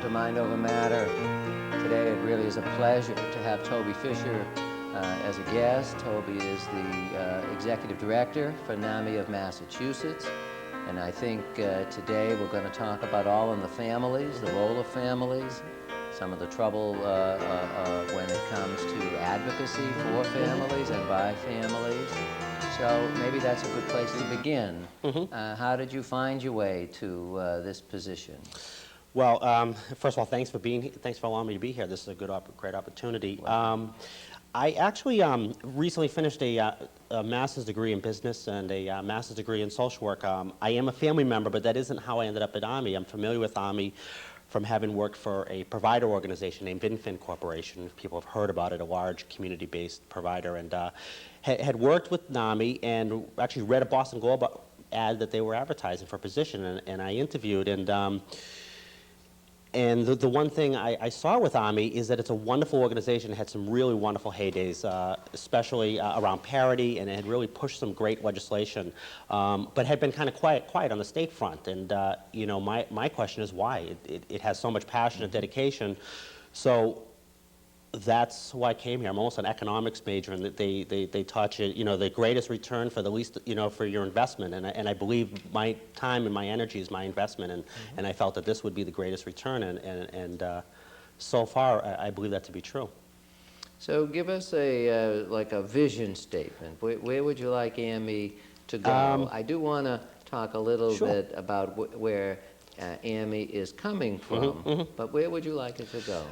to Mind Over Matter. Today it really is a pleasure to have Toby Fisher as a guest. Toby is the Executive Director for NAMI of Massachusetts. And I think today we're going to talk about all in the families, the role of families, some of the trouble when it comes to advocacy for families and by families. So maybe that's a good place to begin. How did you find your way to this position? Well, first of all, thanks for allowing me to be here. This is a great opportunity. I actually recently finished a master's degree in business and a master's degree in social work. I am a family member, but that isn't how I ended up at Army. I'm familiar with Army from having worked for a provider organization named Vinfin Corporation. If people have heard about it, a large community-based provider, and had worked with NAMI and actually read a Boston Globe ad that they were advertising for a position, and I interviewed. And the one thing I saw with Army is that it's a wonderful organization. It had some really wonderful heydays, especially around parity, and it had really pushed some great legislation, but had been kind of quiet on the state front. And you know, my question is why? It has so much passion and dedication. So that's why I came here. I'm almost an economics major, and they taught you, the greatest return for the least, for your investment. And I believe my time and my energy is my investment, and I felt that this would be the greatest return. And so far, I believe that to be true. So give us a like a vision statement. Where would you like AMI to go? I do want to talk a little bit about where AMI is coming from, but where would you like it to go?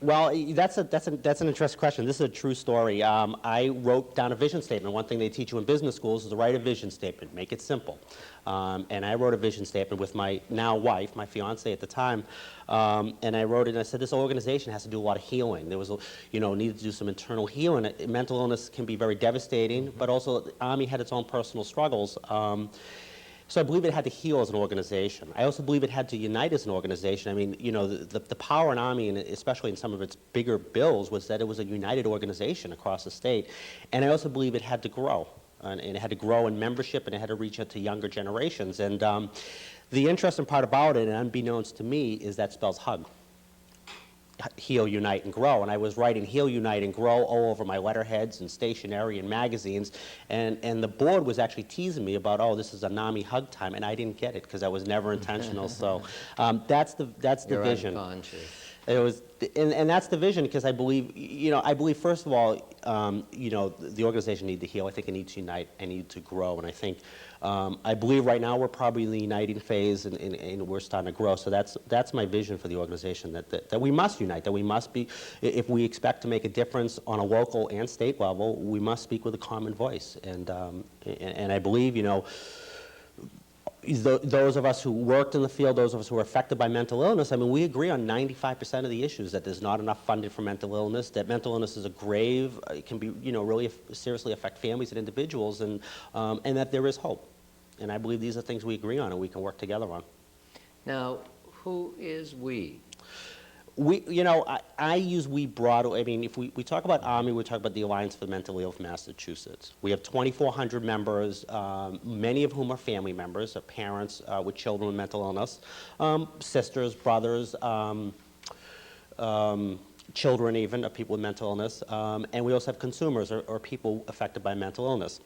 Well, that's an interesting question. This is a true story. I wrote down a vision statement. One thing they teach you in business schools is to write a vision statement, make it simple. And I wrote a vision statement with my now wife, my fiance at the time, and I wrote it and I said this organization has to do a lot of healing. There was, needed to do some internal healing. Mental illness can be very devastating, but also the Army had its own personal struggles. So I believe it had to heal as an organization. I also believe it had to unite as an organization. I mean, the power in Army, and especially in some of its bigger bills, was that it was a united organization across the state. And I also believe it had to grow. And it had to grow in membership, and it had to reach out to younger generations. And the interesting part about it, and unbeknownst to me, is that spells hug. Heal, unite, and grow. And I was writing heal, unite, and grow all over my letterheads and stationery and magazines. And the board was actually teasing me about, oh, this is a NAMI hug time. And I didn't get it because I was never intentional. So that's the You're vision. unconscious. It was, and that's the vision, because I believe, I believe first of all, the organization needs to heal. I think it needs to unite and need to grow. And I think, I believe right now we're probably in the uniting phase, and we're starting to grow. So that's my vision for the organization, that we must unite, that we must be, if we expect to make a difference on a local and state level, we must speak with a common voice. And I believe, those of us who worked in the field, those of us who were affected by mental illness, I mean, we agree on 95% of the issues, that there's not enough funding for mental illness, that mental illness is a grave, it can be, really seriously affect families and individuals, and that there is hope. And I believe these are things we agree on and we can work together on. Now, who is we? I use we broadly. I mean, if we talk about Army, we talk about the Alliance for the Mentally Ill of Massachusetts. We have 2,400 members, many of whom are family members, parents with children with mental illness, sisters, brothers, children even of people with mental illness, and we also have consumers or people affected by mental illness.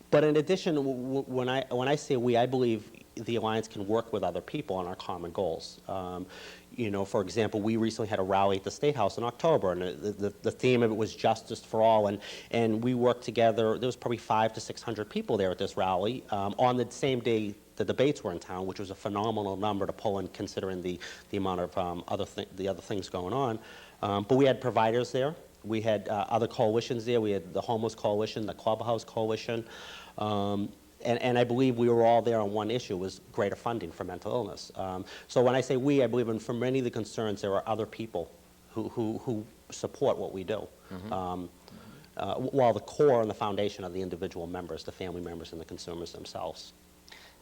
But in addition, when I say we, I believe the Alliance can work with other people on our common goals. For example, we recently had a rally at the State House in October, and the theme of it was justice for all, and we worked together. There was probably 500 to 600 people there at this rally on the same day the debates were in town, which was a phenomenal number to pull in, considering the amount of other things going on. But we had providers there. We had other coalitions there. We had the Homeless Coalition, the Clubhouse Coalition. And I believe we were all there on one issue, was greater funding for mental illness. So when I say we, I believe for many of the concerns, there are other people who support what we do. While the core and the foundation are the individual members, the family members and the consumers themselves.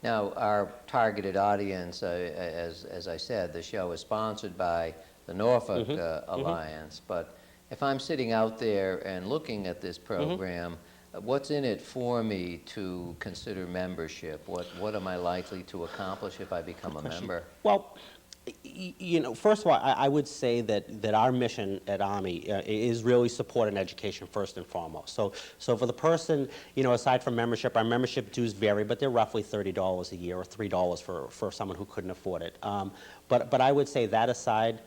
Now, our targeted audience, as I said, the show is sponsored by the Norfolk Alliance, but if I'm sitting out there and looking at this program, what's in it for me to consider membership? What am I likely to accomplish if I become a member? Well, You know, first of all, I would say that our mission at Army is really support and education first and foremost. So for the person, you know, aside from membership, our membership dues vary, but they're roughly $30 a year or $3 for someone who couldn't afford it. But I would say that aside,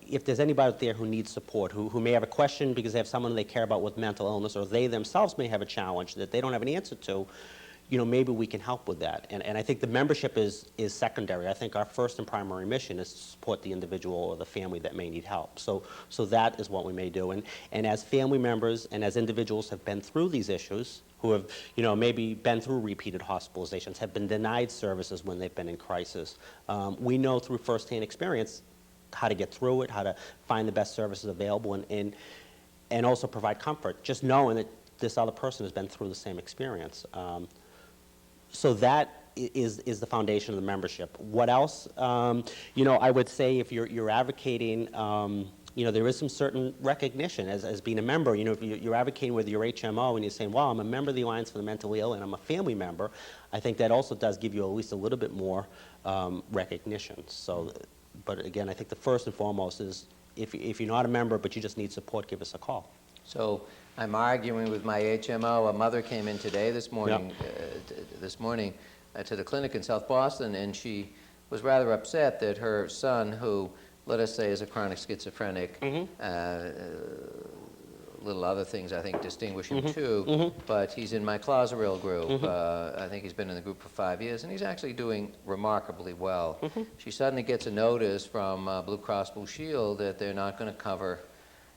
if there's anybody out there who needs support, who may have a question because they have someone they care about with mental illness, or they themselves may have a challenge that they don't have an answer to, you know, maybe we can help with that. And I think the membership is secondary. I think our first and primary mission is to support the individual or the family that may need help. So that is what we may do. And as family members and as individuals have been through these issues, who have, you know, maybe been through repeated hospitalizations, have been denied services when they've been in crisis, we know through firsthand experience how to get through it, how to find the best services available, and also provide comfort, just knowing that this other person has been through the same experience. So that is the foundation of the membership. What else? You know, I would say if you're advocating, you know, there is some certain recognition as being a member. You know, if you're advocating with your HMO and you're saying, well, I'm a member of the Alliance for the Mentally Ill and I'm a family member, I think that also does give you at least a little bit more recognition. So, but again, I think the first and foremost is if you're not a member but you just need support, give us a call. So I'm arguing with my HMO. A mother came in today, this morning, to the clinic in South Boston, and she was rather upset that her son, who, let us say, is a chronic schizophrenic, little other things I think distinguish him too, but he's in my Closeril group. I think he's been in the group for 5 years, and he's actually doing remarkably well. She suddenly gets a notice from Blue Cross Blue Shield that they're not going to cover,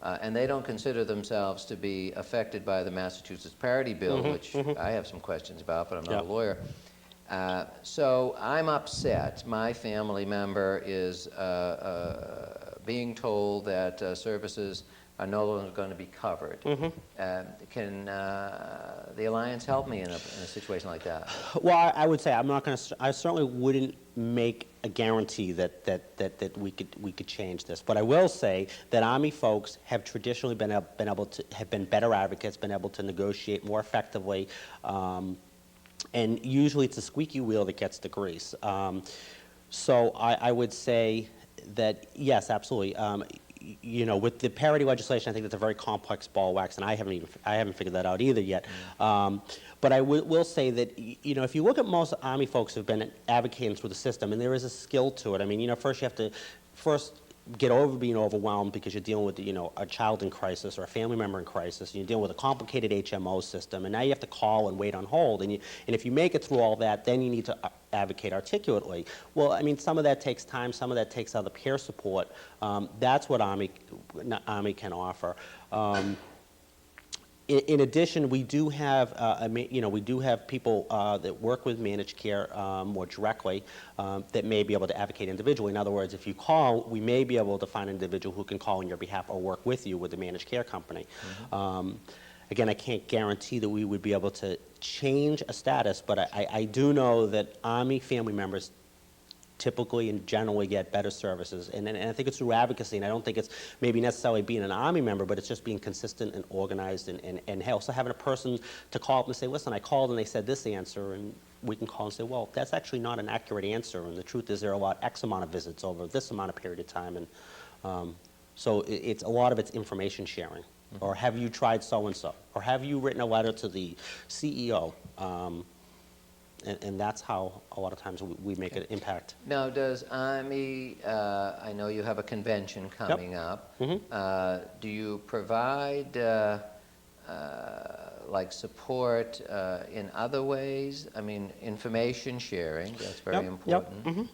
and they don't consider themselves to be affected by the Massachusetts Parity Bill, which I have some questions about, but I'm not a lawyer. So I'm upset. My family member is being told that services are no longer going to be covered. Can the Alliance help me in a situation like that? Well, I would say I'm not going to. I certainly wouldn't make a guarantee that we could change this. But I will say that Army folks have traditionally been able to have been better advocates, been able to negotiate more effectively, and usually it's a squeaky wheel that gets the grease. So I would say that yes, absolutely. You know, with the parity legislation, I think that's a very complex ball of wax, and I haven't figured that out either yet. But I will say that, you know, if you look at most Army folks who've been advocating through the system, and there is a skill to it. I mean, you know, first you have to get over being overwhelmed because you're dealing with, you know, a child in crisis or a family member in crisis, and you're dealing with a complicated HMO system, and now you have to call and wait on hold, and if you make it through all that, then you need to advocate articulately. Well, I mean, some of that takes time, some of that takes other peer support. That's what Army can offer. In addition, we do have, you know, we do have people that work with managed care more directly that may be able to advocate individually. In other words, if you call, we may be able to find an individual who can call on your behalf or work with you with the managed care company. Again, I can't guarantee that we would be able to change a status, but I do know that Army family members typically and generally get better services. And I think it's through advocacy, and I don't think it's maybe necessarily being an Army member, but it's just being consistent and organized and also having a person to call up and say, listen, I called and they said this answer, and we can call and say, well, that's actually not an accurate answer, and the truth is there are X amount of visits over this amount of period of time. And so it's a lot of it's information sharing. Or have you tried so-and-so? Or have you written a letter to the CEO? And that's how a lot of times we make an impact. Now, does Army, I know you have a convention coming up. Do you provide like support in other ways? I mean, information sharing, that's very important.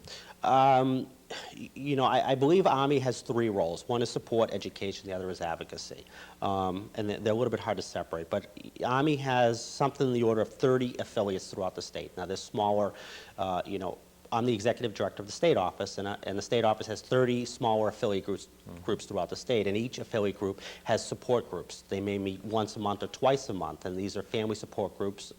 You know, I believe Army has 3 roles. One is support, education, the other is advocacy. And they're a little bit hard to separate. But Army has something in the order of 30 affiliates throughout the state. Now, there's smaller, you know, I'm the executive director of the state office, and the state office has 30 smaller affiliate groups throughout the state, and each affiliate group has support groups. They may meet once a month or twice a month, and these are family support groups.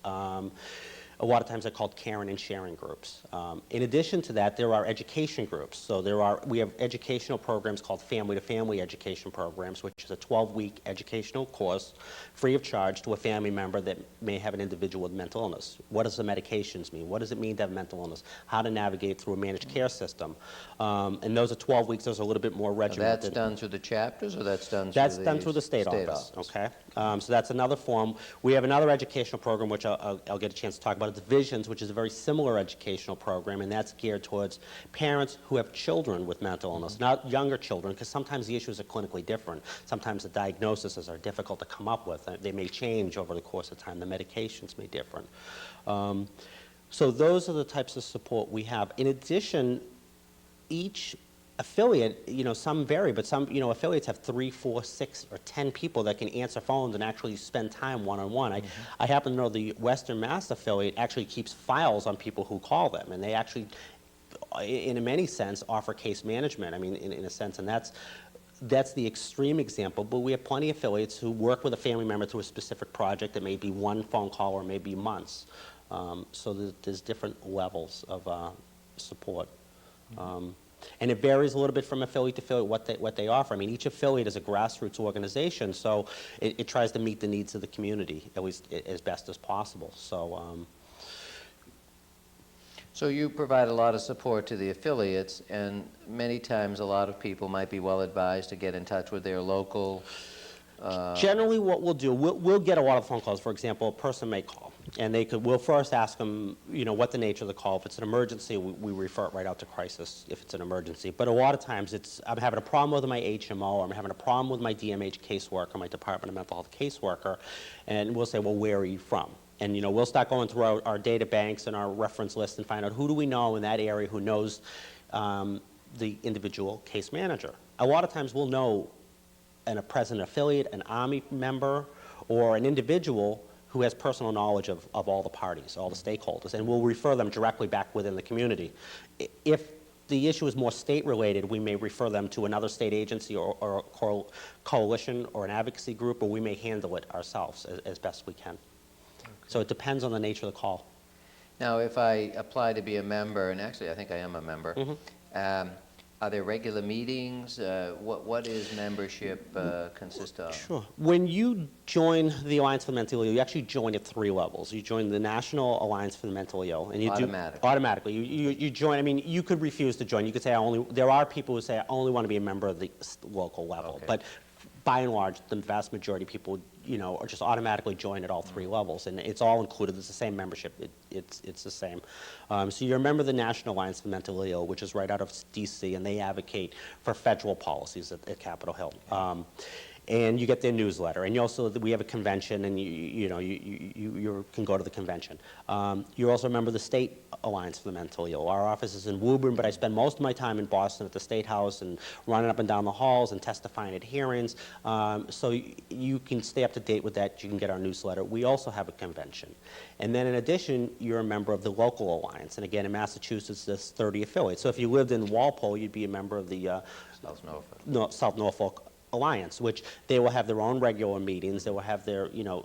A lot of times they're called caring and sharing groups. In addition to that, there are education groups. So we have educational programs called family-to-family education programs, which is a 12-week educational course free of charge to a family member that may have an individual with mental illness. What does the medications mean? What does it mean to have mental illness? How to navigate through a managed care system. And those are 12 weeks. Those are a little bit more regimented. That's done through the chapters, or that's done through That's done through the state office. Okay? So that's another form. We have another educational program, which I'll get a chance to talk about. It's Visions, which is a very similar educational program, and that's geared towards parents who have children with mental illness, not younger children, because sometimes the issues are clinically different. Sometimes the diagnoses are difficult to come up with. They may change over the course of time. The medications may differ. So those are the types of support we have. In addition, each affiliate, some vary, but some, affiliates have 3, 4, 6, or 10 people that can answer phones and actually spend time one-on-one. I happen to know the Western Mass affiliate actually keeps files on people who call them, and they actually, in many sense, offer case management, in a sense, and that's the extreme example, but we have plenty of affiliates who work with a family member through a specific project that may be one phone call or maybe months. So there's different levels of support. And it varies a little bit from affiliate to affiliate what they offer. Each affiliate is a grassroots organization, so it tries to meet the needs of the community, at least as best as possible. So you provide a lot of support to the affiliates, and many times a lot of people might be well advised to get in touch with their local... Generally what we'll do, we'll get a lot of phone calls. For example, a person may call, and we'll first ask them, what the nature of the call. If it's an emergency, we refer it right out to crisis if it's an emergency. But a lot of times I'm having a problem with my HMO, or I'm having a problem with my DMH caseworker, my Department of Mental Health caseworker, and we'll say, well, where are you from? And we'll start going through our data banks and our reference list and find out who do we know in that area who knows the individual case manager. A lot of times we'll know a present affiliate, an Army member, or an individual who has personal knowledge of all the parties, all the stakeholders, and we'll refer them directly back within the community. If the issue is more state-related, we may refer them to another state agency or a coalition or an advocacy group, or we may handle it ourselves as best we can. Okay. So it depends on the nature of the call. Now, if I apply to be a member, and actually I think I am a member, are there regular meetings? What is membership consist of? Sure. When you join the Alliance for the Mentally Ill, you actually join at 3 levels. You join the National Alliance for the Mentally Ill, and you automatically. You join. You could refuse to join. You could say there are people who say I only want to be a member of the local level, okay. But by and large, the vast majority of people, are just automatically join at all 3 levels, and it's all included. It's the same membership. It's the same. So you're a member of the National Alliance for the Mentally Ill, which is right out of D.C., and they advocate for federal policies at Capitol Hill. And you get their newsletter, and we have a convention, and you can go to the convention. You're also a member of the State Alliance for the Mentally Ill. Our office is in Woburn, but I spend most of my time in Boston at the State House and running up and down the halls and testifying at hearings. So you can stay up to date with that. You can get our newsletter. We also have a convention. And then in addition, you're a member of the local alliance. And again, in Massachusetts, there's 30 affiliates. So if you lived in Walpole, you'd be a member of the South Norfolk Alliance, which they will have their own regular meetings. They will have their, a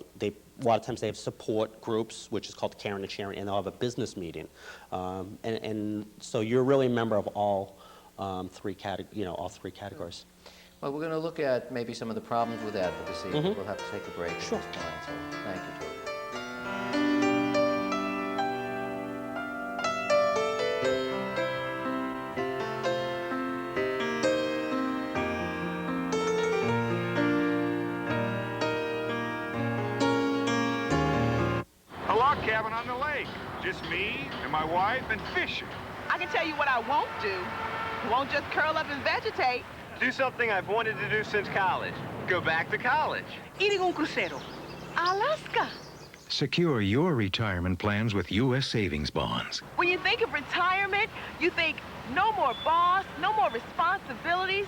lot of times they have support groups, which is called Caring and Sharing, and they'll have a business meeting. And so you're really a member of all 3 categories. Well, we're going to look at maybe some of the problems with advocacy. We'll have to take a break. Sure. At this point, so thank you, Toby. Cabin on the lake. Just me and my wife and fishing. I can tell you what I won't do. Won't just curl up and vegetate. Do something I've wanted to do since college. Go back to college. Eating un crucero. Alaska. Secure your retirement plans with U.S. savings bonds. When you think of retirement, you think no more boss, no more responsibilities,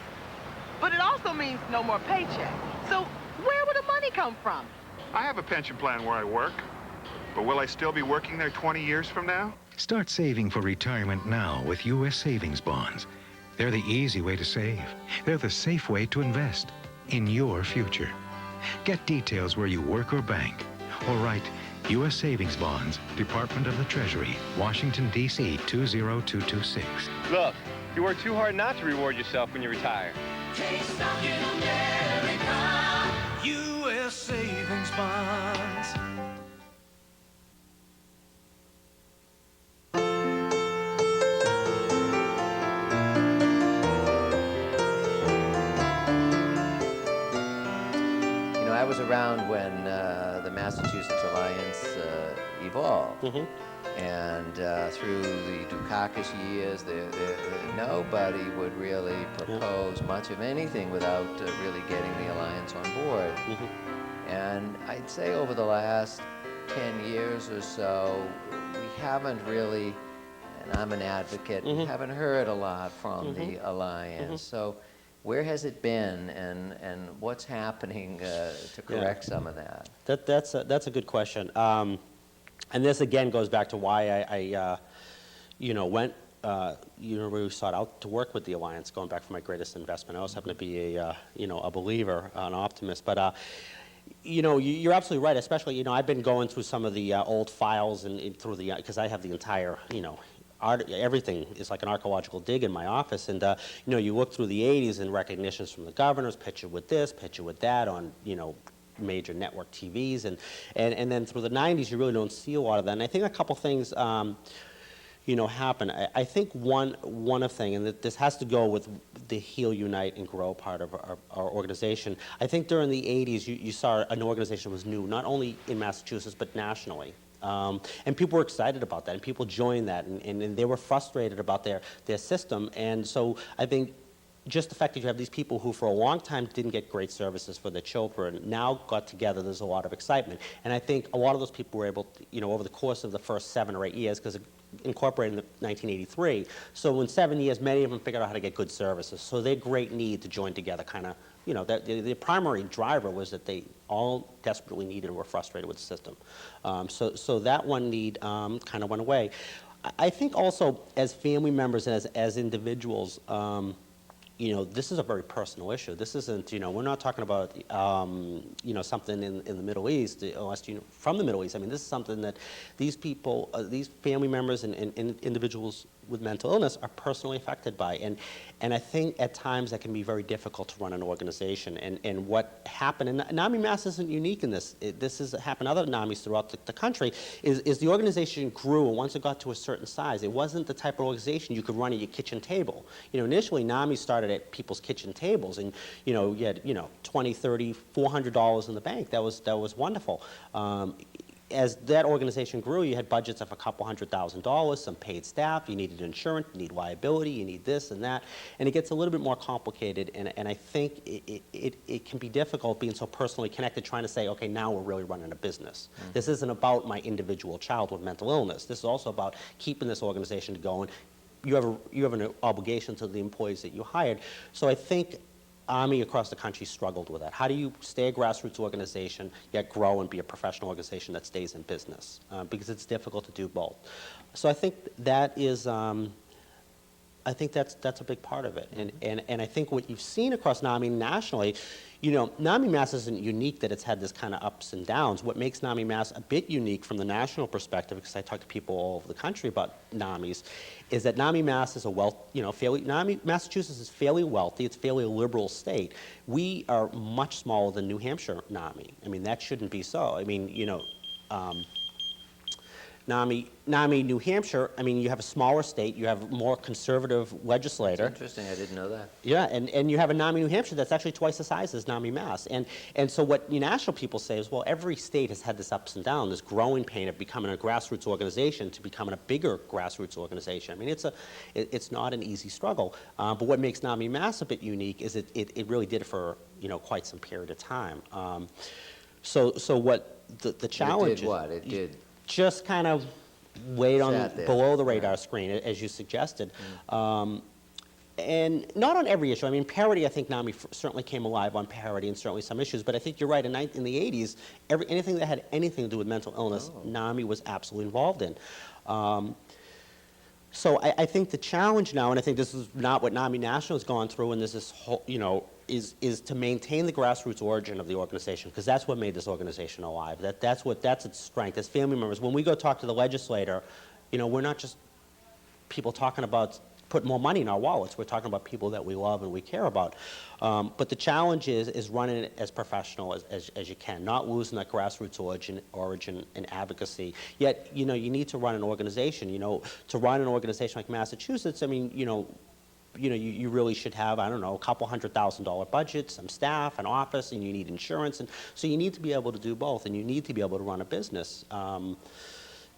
but it also means no more paycheck. So where will the money come from? I have a pension plan where I work. But will I still be working there 20 years from now? Start saving for retirement now with U.S. savings bonds. They're the easy way to save. They're the safe way to invest in your future. Get details where you work or bank, or write U.S. Savings Bonds, Department of the Treasury, Washington, D.C. 20226. Look, you work too hard not to reward yourself when you retire. U.S. Savings Bonds. You know, I was around when the Massachusetts Alliance evolved. And through the Dukakis years, nobody would really propose much of anything without really getting the alliance on board. And I'd say over the last 10 years or so, we haven't really, and I'm an advocate, we haven't heard a lot from the alliance. So where has it been, and what's happening to correct some of that? That's a good question. And this again goes back to why I really sought out to work with the Alliance, going back from my greatest investment. I always happen to be a believer, an optimist. But, you're absolutely right, especially, I've been going through some of the old files and through because I have the entire, everything is like an archaeological dig in my office. And, you look through the 80s and recognitions from the governors, picture with this, picture with that on, major network TVs, and then through the 90s you really don't see a lot of that. And I think a couple things happen. I think one thing, and this has to go with the Heal, Unite, and Grow part of our organization. I think during the 80s you saw an organization was new, not only in Massachusetts but nationally. And people were excited about that, and people joined that, and they were frustrated about their system. And so I think just the fact that you have these people who for a long time didn't get great services for their children now got together, there's a lot of excitement. And I think a lot of those people were able to, over the course of the first 7 or 8 years, because it incorporated in 1983, so in 7 years, many of them figured out how to get good services. So their great need to join together kind of, the primary driver was that they all desperately needed and were frustrated with the system. So that one need kind of went away. I think also as family members and as individuals, this is a very personal issue. This isn't, we're not talking about, something in the Middle East, unless, from the Middle East. I mean, this is something that these people, these family members and individuals with mental illness are personally affected by. And I think at times that can be very difficult to run an organization. And what happened, and NAMI Mass isn't unique in this. This has happened other NAMIs throughout the country, is the organization grew, and once it got to a certain size, it wasn't the type of organization you could run at your kitchen table. Initially NAMI started at people's kitchen tables, and you had $20, $30, $400 in the bank. That was wonderful. As that organization grew, you had budgets of a couple $100,000, some paid staff, you needed insurance, you need liability, you need this and that, and it gets a little bit more complicated, and I think it can be difficult being so personally connected, trying to say, okay, now we're really running a business. This isn't about my individual child with mental illness. This is also about keeping this organization going. You have an obligation to the employees that you hired. So I think Army across the country struggled with that. How do you stay a grassroots organization, yet grow and be a professional organization that stays in business? Because it's difficult to do both. So I think that is, that's a big part of it. And I think what you've seen across NAMI nationally, NAMI Mass isn't unique that it's had this kind of ups and downs. What makes NAMI Mass a bit unique from the national perspective, because I talk to people all over the country about NAMIs, is that NAMI Mass is Massachusetts is fairly wealthy. It's a fairly liberal state. We are much smaller than New Hampshire NAMI. I mean, that shouldn't be so. I mean, NAMI, New Hampshire, I mean, you have a smaller state, you have a more conservative legislator. That's interesting, I didn't know that. Yeah, and you have a NAMI, New Hampshire that's actually twice the size as NAMI Mass. And so what national people say is, well, every state has had this ups and downs, this growing pain of becoming a grassroots organization to becoming a bigger grassroots organization. I mean, it's not an easy struggle. But what makes NAMI Mass a bit unique is it really did it for, quite some period of time. So what the challenge It did what? It did... Just kind of laid on there. below the radar screen, as you suggested. And not on every issue. I mean, parity, I think NAMI certainly came alive on parity and certainly some issues, but I think you're right, in the 80s, anything that had anything to do with mental illness, NAMI was absolutely involved in. So I think the challenge now, and I think this is not what NAMI National has gone through, and this is whole, is to maintain the grassroots origin of the organization, because that's what made this organization alive. That's its strength as family members. When we go talk to the legislator, we're not just people talking about put more money in our wallets. We're talking about people that we love and we care about. But the challenge is running it as professional as you can, not losing that grassroots origin and advocacy. Yet, you need to run an organization. To run an organization like Massachusetts, I mean, you really should have, I don't know, a couple $100,000 budget, some staff, an office, and you need insurance. And so you need to be able to do both, and you need to be able to run a business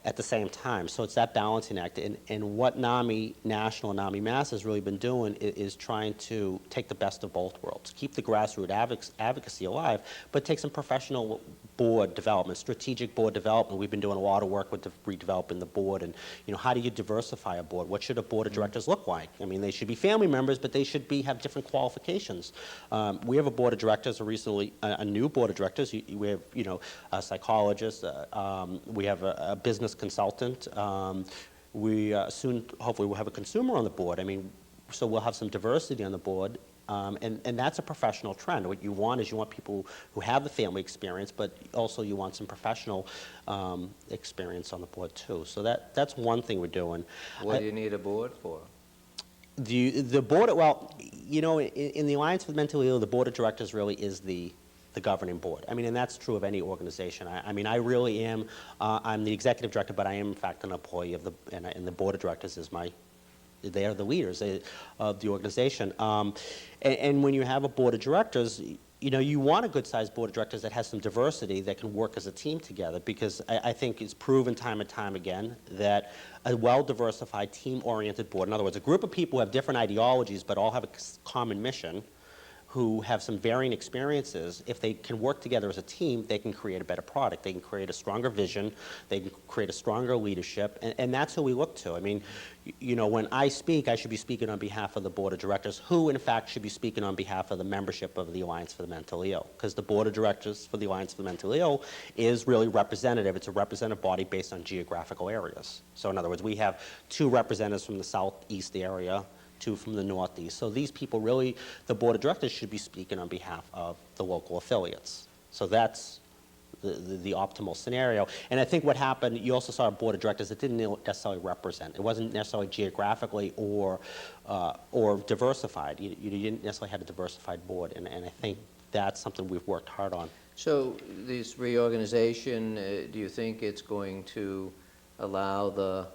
at the same time. So it's that balancing act. And what NAMI National and NAMI Mass has really been doing is trying to take the best of both worlds, keep the grassroots advocacy alive, but take some professional board development, strategic board development. We've been doing a lot of work with redeveloping the board, and how do you diversify a board? What should a board of directors look like? I mean, they should be family members, but they should have different qualifications. We have a board of directors, a new board of directors. We have, a psychologist. We have a business consultant. We soon, hopefully, we'll have a consumer on the board. I mean, so we'll have some diversity on the board. And that's a professional trend. What you want is people who have the family experience, but also you want some professional experience on the board too. So that's one thing we're doing. What do you need a board for? The board, well, in the Alliance for the Mentally Ill, the board of directors really is the governing board. I mean, and that's true of any organization. I mean, I really am, I'm the executive director, but I am in fact an employee of and the board of directors is they are the leaders of the organization. And when you have a board of directors, you want a good-sized board of directors that has some diversity that can work as a team together, because I think it's proven time and time again that a well-diversified, team-oriented board, in other words, a group of people who have different ideologies but all have a common mission, who have some varying experiences, if they can work together as a team, they can create a better product. They can create a stronger vision. They can create a stronger leadership. And that's who we look to. I mean, when I speak, I should be speaking on behalf of the board of directors, who in fact should be speaking on behalf of the membership of the Alliance for the Mentally Ill. Because the board of directors for the Alliance for the Mentally Ill is really representative. It's a representative body based on geographical areas. So in other words, we have 2 representatives from the southeast area, 2 from the Northeast. So these people really, the board of directors should be speaking on behalf of the local affiliates. So that's the optimal scenario. And I think what happened, you also saw a board of directors that didn't necessarily represent. It wasn't necessarily geographically or diversified. You didn't necessarily have a diversified board, and I think that's something we've worked hard on. So this reorganization, do you think it's going to allow the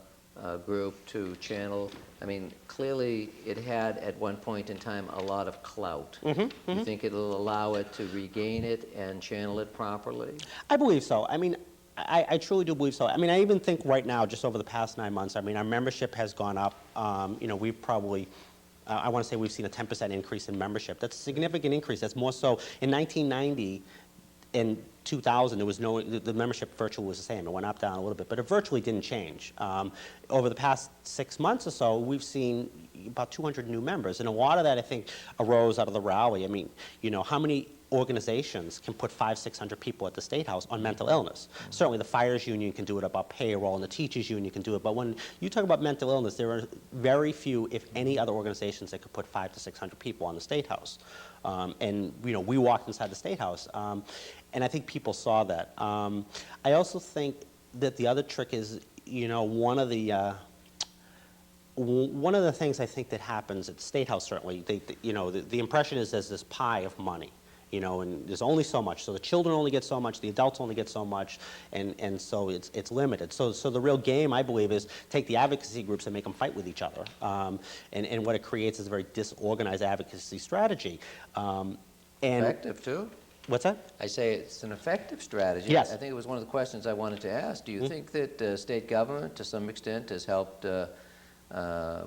group to channel? I mean, clearly it had at one point in time a lot of clout. Do you think it'll allow it to regain it and channel it properly? I believe so. I mean, I truly do believe so. I mean, I even think right now, just over the past 9 months, I mean, our membership has gone up. We've probably, I want to say we've seen a 10% increase in membership. That's a significant increase. That's more so. In 1990, in 2000, there was the membership virtually was the same. It went up, down a little bit, but it virtually didn't change. Over the past 6 months or so, we've seen about 200 new members, and a lot of that, I think, arose out of the rally. I mean, how many organizations can put 500-600 people at the State House on mental illness? Certainly the Fires Union can do it about payroll, and the Teachers Union can do it, but when you talk about mental illness, there are very few, if any, other organizations that could put 500 to 600 people on the State House. And we walked inside the State House, and I think people saw that. I also think that the other trick is, one of the things I think that happens at the State House, certainly, the impression is there's this pie of money, and there's only so much. So the children only get so much, the adults only get so much, and so it's limited. So the real game, I believe, is take the advocacy groups and make them fight with each other. And what it creates is a very disorganized advocacy strategy. Effective, too. What's that? I say it's an effective strategy. Yes. I think it was one of the questions I wanted to ask. Do you think that state government, to some extent, has helped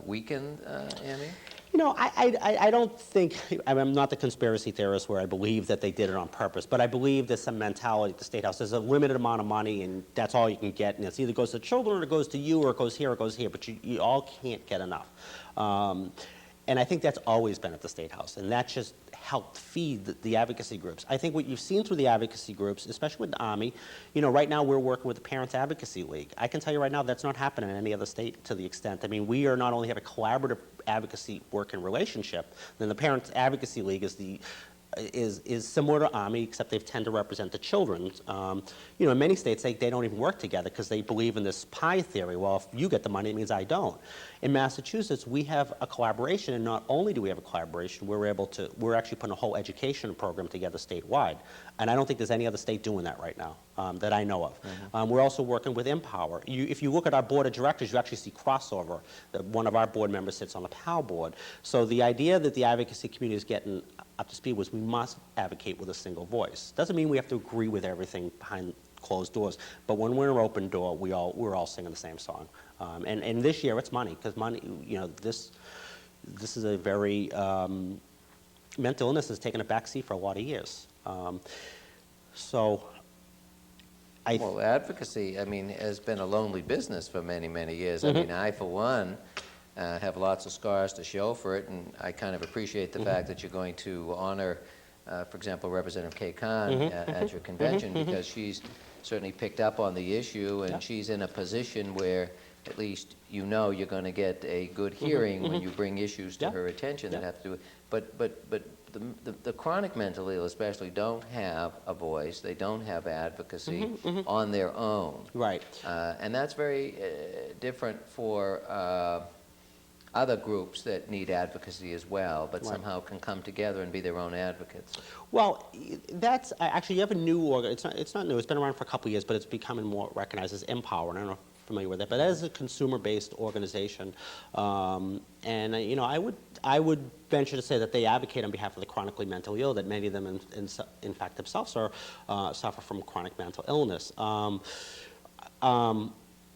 weaken AMI? I don't think, I'm not the conspiracy theorist where I believe that they did it on purpose, but I believe there's some mentality at the State House. There's a limited amount of money, and that's all you can get, and it either goes to children, or it goes to you, or it goes here, but you all can't get enough. And I think that's always been at the State House, and that just helped feed the advocacy groups. I think what you've seen through the advocacy groups, especially with the Army, you know, right now we're working with the Parents Advocacy League. I can tell you right now that's not happening in any other state to the extent. I mean, we are not only have a collaborative advocacy working relationship, then the Parents Advocacy League is similar to Army, except they tend to represent the children. You know, in many states, they don't even work together because they believe in this pie theory. Well, if you get the money, it means I don't. In Massachusetts, we have a collaboration, and not only do we have a collaboration, we're actually putting a whole education program together statewide. And I don't think there's any other state doing that right now that I know of. Mm-hmm. We're also working with Empower. If you look at our board of directors, you actually see crossover. One of our board members sits on the PAL board. So the idea that the advocacy community is getting up to speed was we must advocate with a single voice. Doesn't mean we have to agree with everything behind closed doors, but when we're an open door, we're all singing the same song. And this year it's money, because money, you know, this is a very, mental illness has taken a backseat for a lot of years. Well, advocacy, I mean, has been a lonely business for many, many years. Mm-hmm. I mean, I, for one, have lots of scars to show for it, and I kind of appreciate the fact that you're going to honor, for example, Representative Kay Khan at your convention, because she's certainly picked up on the issue, and she's in a position where at least you know you're going to get a good hearing when you bring issues to her attention that have to do with, but the chronic mentally ill especially don't have a voice, they don't have advocacy on their own. Right. And that's very different for other groups that need advocacy as well, but somehow can come together and be their own advocates. Well, that's actually, you have a new organ. It's not new. It's been around for a couple of years, but it's becoming more recognized as Empower. And I don't know if you're familiar with it, but that is a consumer-based organization. And you know, I would venture to say that they advocate on behalf of the chronically mentally ill. That many of them, in fact, themselves suffer from chronic mental illness.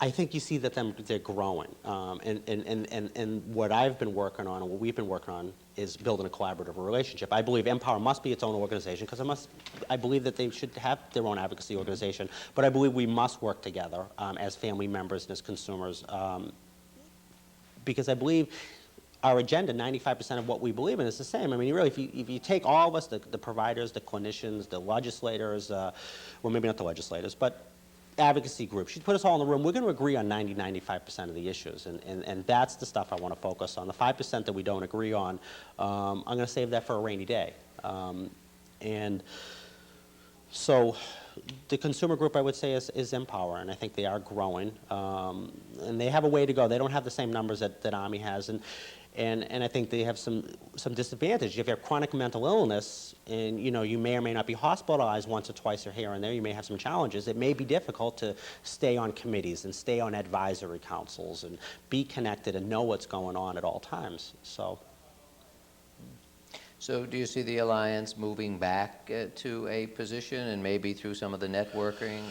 I think you see that they're growing, and what I've been working on, and what we've been working on, is building a collaborative relationship. I believe Empower must be its own organization, because I believe that they should have their own advocacy organization, but I believe we must work together as family members and as consumers, because I believe our agenda, 95% of what we believe in, is the same. I mean, really, if you take all of us, the providers, the clinicians, the legislators, well, maybe not the legislators, but advocacy groups, you put us all in the room, we're going to agree on 95% of the issues, and that's the stuff I want to focus on. The 5% that we don't agree on, I'm going to save that for a rainy day. And so the consumer group, I would say, is Empower, and I think they are growing, and they have a way to go. They don't have the same numbers that Army has, and I think they have some disadvantage. If you have chronic mental illness, and you know, you may or may not be hospitalized once or twice or here and there, you may have some challenges. It may be difficult to stay on committees and stay on advisory councils and be connected and know what's going on at all times. So do you see the Alliance moving back to a position, and maybe through some of the networking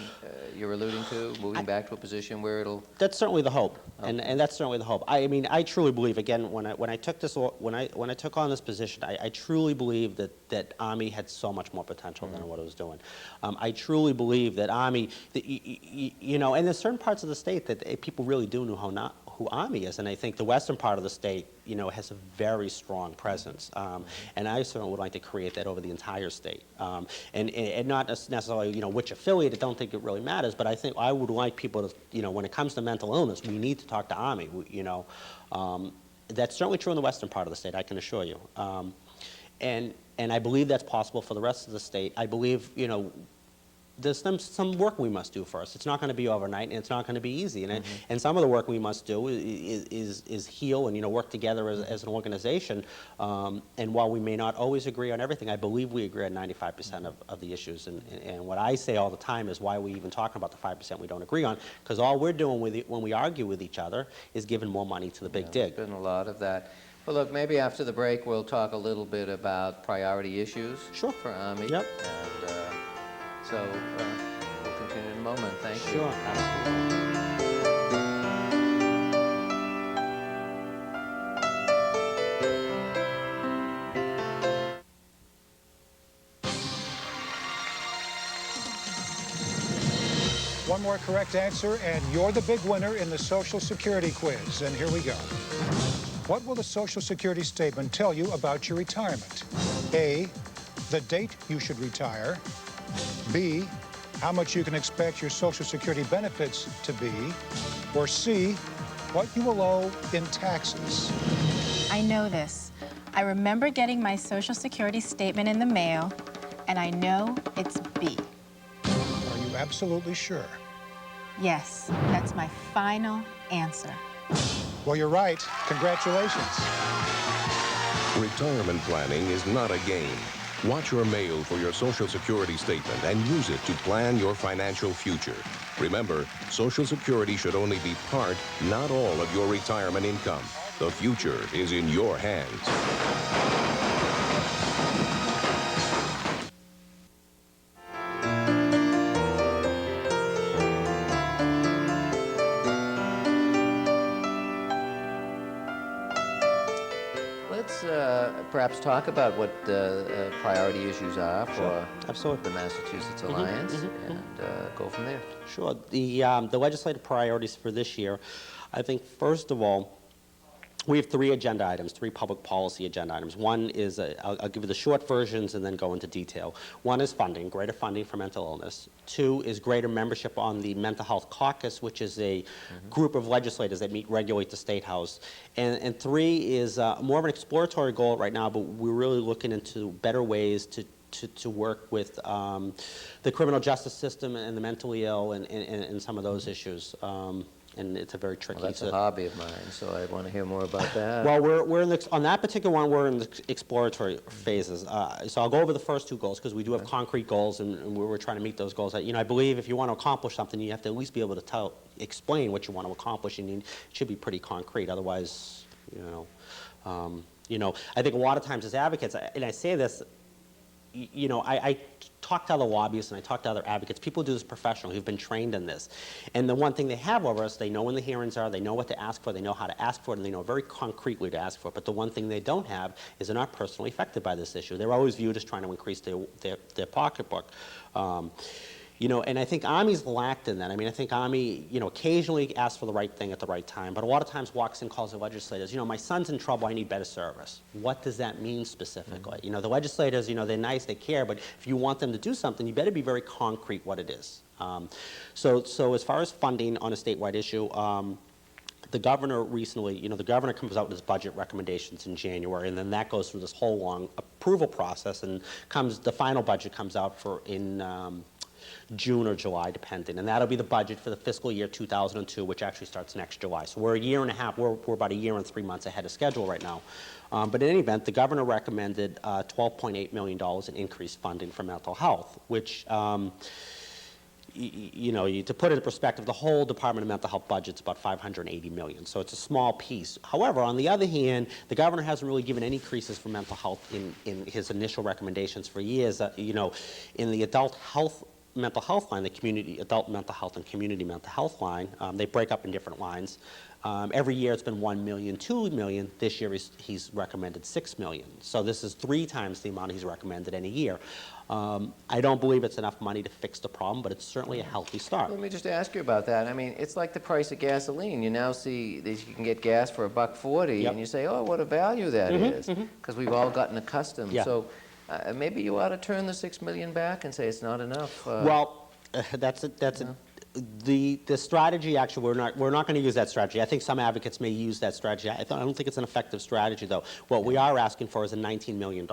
you're alluding to, moving back to a position where it'll... That's certainly the hope, and that's certainly the hope. I mean, I truly believe, again, when I took on this position, I truly believe that Army had so much more potential than what it was doing. I truly believe that Army, you know, and there's certain parts of the state that people really do know who Army is, and I think the western part of the state, you know, has a very strong presence, and I certainly would like to create that over the entire state, and not necessarily, you know, which affiliate. I don't think it really matters, but I think I would like people to, you know, when it comes to mental illness, we need to talk to Army. You know, that's certainly true in the western part of the state, I can assure you, and I believe that's possible for the rest of the state. I believe, you know, there's some work we must do first. It's not going to be overnight, and it's not going to be easy. And some of the work we must do is heal and, you know, work together as an organization. And while we may not always agree on everything, I believe we agree on 95% of the issues. And what I say all the time is why we even talking about the 5% we don't agree on, because all we're doing when we argue with each other is giving more money to the big dig. There's been a lot of that. Well, look, maybe after the break we'll talk a little bit about priority issues for Army. Yep. And, so we'll continue in a moment. Thank you. Sure, absolutely. One more correct answer, and you're the big winner in the Social Security quiz. And here we go. What will the Social Security statement tell you about your retirement? A, the date you should retire. B, how much you can expect your Social Security benefits to be. Or C, what you will owe in taxes. I know this. I remember getting my Social Security statement in the mail, and I know it's B. Are you absolutely sure? Yes, that's my final answer. Well, you're right. Congratulations. Retirement planning is not a game. Watch your mail for your Social Security statement and use it to plan your financial future. Remember, Social Security should only be part, not all, of your retirement income. The future is in your hands. Let's perhaps talk about what the priority issues are for Absolutely. the Massachusetts Alliance and go from there. Sure. The legislative priorities for this year, I think, first of all, we have three agenda items, three public policy agenda items. One is, I'll give you the short versions and then go into detail. One is funding, greater funding for mental illness. Two is greater membership on the Mental Health Caucus, which is a group of legislators that meet regularly at the State House. And three is more of an exploratory goal right now, but we're really looking into better ways to work with the criminal justice system and the mentally ill and some of those issues. And it's a very tricky. Well, that's a hobby of mine, so I want to hear more about that. Well, we're in on that particular one, we're in the exploratory phases. So I'll go over the first two goals because we do have concrete goals, and we're trying to meet those goals. I believe if you want to accomplish something, you have to at least be able to explain what you want to accomplish, and it should be pretty concrete. Otherwise, I think a lot of times as advocates, and I say this, I talk to other lobbyists and I talk to other advocates, people who do this professionally, who've been trained in this. And the one thing they have over us, they know when the hearings are, they know what to ask for, they know how to ask for it, and they know very concretely to ask for it. But the one thing they don't have is they're not personally affected by this issue. They're always viewed as trying to increase their pocketbook. And I think Army's lacked in that. I mean, I think Army, occasionally asks for the right thing at the right time, but a lot of times walks in, calls the legislators, my son's in trouble, I need better service. What does that mean specifically? The legislators, they're nice, they care, but if you want them to do something, you better be very concrete what it is. So as far as funding on a statewide issue, the governor recently, the governor comes out with his budget recommendations in January, and then that goes through this whole long approval process, and the final budget comes out in June or July, depending. And that'll be the budget for the fiscal year 2002, which actually starts next July. So we're a year and a half, we're about a year and 3 months ahead of schedule right now. But in any event, the governor recommended $12.8 million in increased funding for mental health, which, to put it in perspective, the whole Department of Mental Health budget's about $580 million. So it's a small piece. However, on the other hand, the governor hasn't really given any increases for mental health in his initial recommendations for years. In the mental health line, the adult mental health and community mental health line, they break up in different lines. Every year it's been $1 million, $2 million. This year he's recommended $6 million. So this is 3 times the amount he's recommended in a year. I don't believe it's enough money to fix the problem, but it's certainly a healthy start. Let me just ask you about that. I mean, it's like the price of gasoline. You now see that you can get gas for $1.40, and you say, oh, what a value that is, because we've all gotten accustomed. Yeah. So maybe you ought to turn the $6 million back and say it's not enough. The strategy, actually, we're not going to use that strategy. I think some advocates may use that strategy. I don't think it's an effective strategy, though. What we are asking for is a $19 million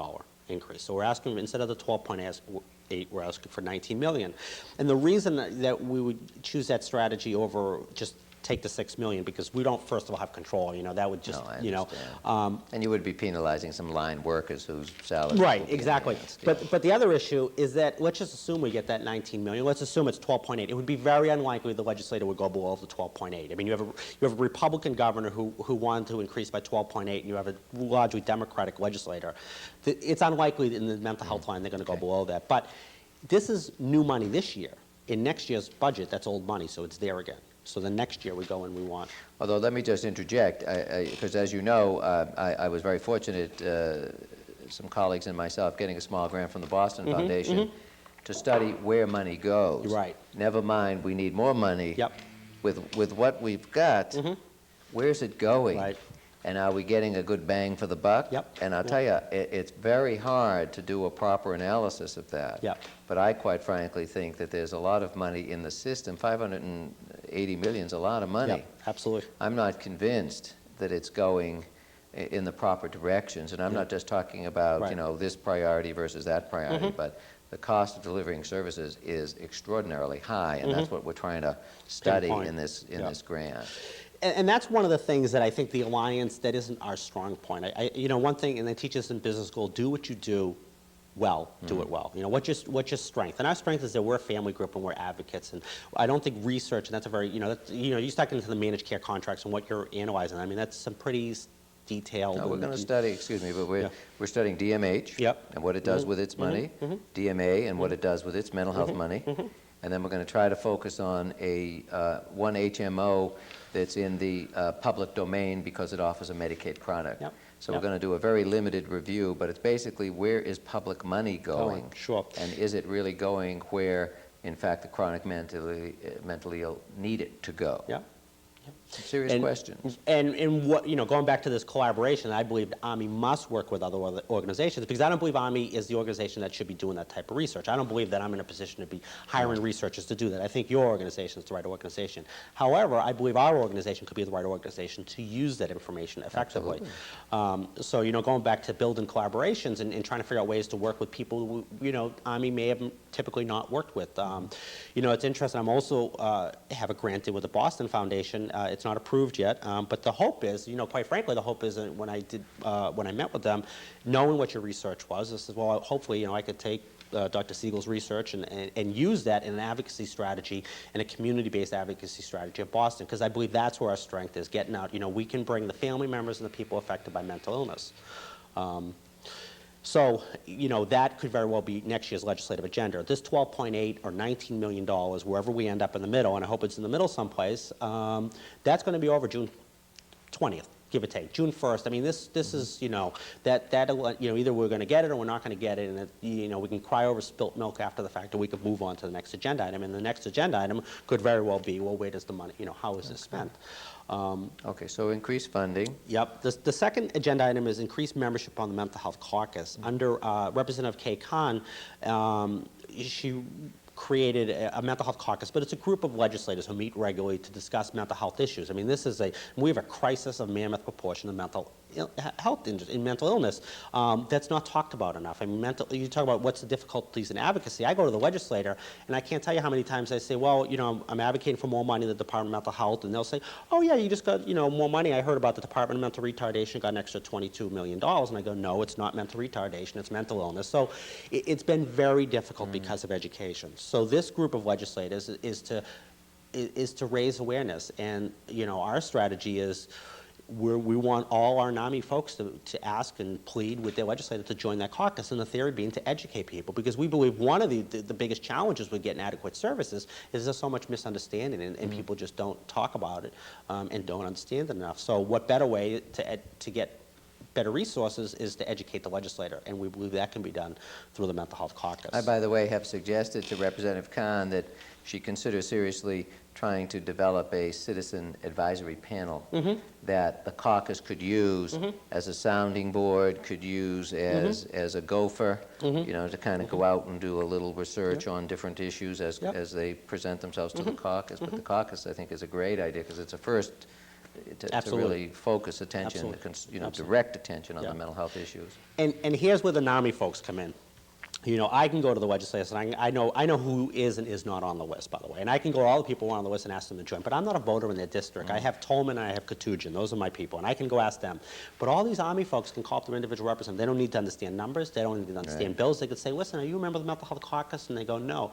increase. So we're asking, instead of the 12.8, we're asking for $19 million. And the reason that we would choose that strategy over just take the $6 million, because we don't, first of all, have control. That would just, and you would be penalizing some line workers whose salaries. Right, exactly. But the other issue is that, let's just assume we get that $19 million. Let's assume it's 12.8. It would be very unlikely the legislator would go below the 12.8. I mean, you have a Republican governor who wanted to increase by 12.8, and you have a largely Democratic legislator. It's unlikely that in the mental health line they're going to go below that. But this is new money this year. In next year's budget, that's old money, so it's there again. So the next year we go and we want. Although, let me just interject, because as you know, I was very fortunate, some colleagues and myself, getting a small grant from the Boston Foundation to study where money goes. Right. Never mind, we need more money. Yep. With what we've got, where's it going? Right. And are we getting a good bang for the buck? Yep. And I'll tell you, it's very hard to do a proper analysis of that. Yep. But I quite frankly think that there's a lot of money in the system. 580 million is a lot of money. Yep, absolutely. I'm not convinced that it's going in the proper directions. And I'm not just talking about, Right. you know, this priority versus that priority, but the cost of delivering services is extraordinarily high, and that's what we're trying to study point. in this grant. And that's one of the things that I think the Alliance, that isn't our strong point. You know, one thing, and they teach us in business school, do what you do well, do it well. You know, what's your strength? And our strength is that we're a family group and we're advocates. And I don't think research, and that's a very, you start getting into the managed care contracts and what you're analyzing. I mean, that's some pretty detailed. No, we're going to study, excuse me, but we're studying DMH and what it does with its money, DMA and what it does with its mental health money, and then we're going to try to focus on one HMO that's in the public domain because it offers a Medicaid product. So we're going to do a very limited review, but it's basically where is public money going? Sure. And is it really going where, in fact, the chronic mentally ill need it to go? Yeah. Serious questions. And what, going back to this collaboration, I believe the Army must work with other organizations, because I don't believe Army is the organization that should be doing that type of research. I don't believe that I'm in a position to be hiring researchers to do that. I think your organization is the right organization. However, I believe our organization could be the right organization to use that information effectively. So, going back to building collaborations and trying to figure out ways to work with people who, Army may have typically not worked with. It's interesting. I'm also have a grant with the Boston Foundation. It's not approved yet, but the hope is, quite frankly, the hope is when I met with them, knowing what your research was, I said, well, hopefully, I could take Dr. Siegel's research and use that in an advocacy strategy and a community-based advocacy strategy at Boston, because I believe that's where our strength is, getting out. We can bring the family members and the people affected by mental illness. So, that could very well be next year's legislative agenda. This 12.8 or $19 million, wherever we end up in the middle, and I hope it's in the middle someplace, that's going to be over June 20th, give or take, June 1st. I mean, this is, either we're going to get it or we're not going to get it, and we can cry over spilt milk after the fact, or we could move on to the next agenda item, and the next agenda item could very well be, well, where does the money, how is this spent? Okay, so increased funding. Yep. The second agenda item is increased membership on the Mental Health Caucus. Under Representative Kay Khan, she created a mental health caucus, but it's a group of legislators who meet regularly to discuss mental health issues. I mean, we have a crisis of mammoth proportion of mental health in mental illness that's not talked about enough. I mean, you talk about what's the difficulties in advocacy. I go to the legislator, and I can't tell you how many times I say, well, I'm advocating for more money in the Department of Mental Health, and they'll say, oh yeah, you just got, more money. I heard about the Department of Mental Retardation got an extra $22 million, and I go, no, it's not mental retardation, it's mental illness. So it's been very difficult because of education. So this group of legislators is to raise awareness, and our strategy is we want all our NAMI folks to ask and plead with their legislator to join that caucus, and the theory being to educate people, because we believe one of the biggest challenges with getting adequate services is there's so much misunderstanding, and people just don't talk about it and don't understand it enough. So what better way to get better resources is to educate the legislator, and we believe that can be done through the Mental Health Caucus. I, by the way, have suggested to Representative Khan that she consider seriously trying to develop a citizen advisory panel that the caucus could use as a sounding board, could use as a gopher, to kind of go out and do a little research on different issues as they present themselves to the caucus. But the caucus, I think, is a great idea, because it's a first to really focus attention, direct attention on the mental health issues. And here's where the NAMI folks come in. I can go to the legislators, and I know who is and is not on the list, by the way. And I can go to all the people who are on the list and ask them to join. But I'm not a voter in their district. I have Tolman and I have Katujan. Those are my people, and I can go ask them. But all these Army folks can call up their individual representative. They don't need to understand numbers. They don't need to understand bills. They could say, listen, are you a member of the Mental Health Caucus? And they go, no.